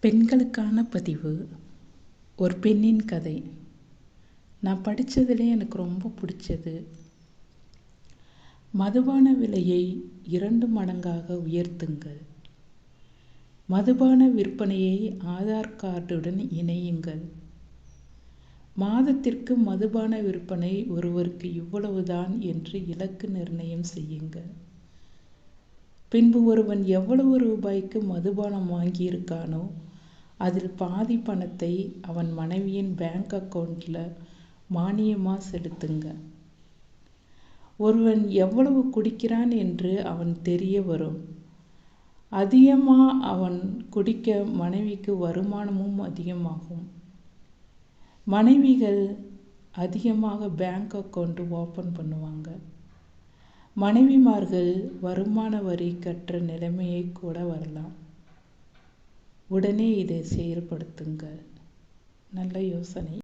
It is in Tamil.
பெண்களுக்கான பதிவு. ஒரு பெண்ணின் கதை. நான் படித்ததிலே எனக்கு ரொம்ப பிடிச்சது. மதுபான விலையை 2 மடங்காக உயர்த்துங்கள். மதுபான விற்பனையை ஆதார் கார்டுடன் இணையுங்கள். மாதத்திற்கு மதுபான விற்பனை ஒருவருக்கு இவ்வளவுதான் என்று இலக்கு நிர்ணயம் செய்யுங்கள். பின்பு ஒருவன் எவ்வளவு ரூபாய்க்கு மதுபானம் வாங்கியிருக்கானோ அதில் பாதி பணத்தை அவன் மனைவியின் பேங்க் அக்கவுண்ட்ல மானியமாக செலுத்துங்க. ஒருவன் எவ்வளவு குடிக்கிறான் என்று அவன் தெரிய வரும். அதிகமாக அவன் குடிக்க மனைவிக்கு வருமானமும் அதிகமாகும். மனைவிகள் அதிகமாக பேங்க் அக்கவுண்ட் ஓப்பன் பண்ணுவாங்க. மனைவிமார்கள் வருமான வரி கட்டுற நிலைமையை கூட வரலாம். உடனே இதை செயல்படுத்துங்க. நல்ல யோசனை.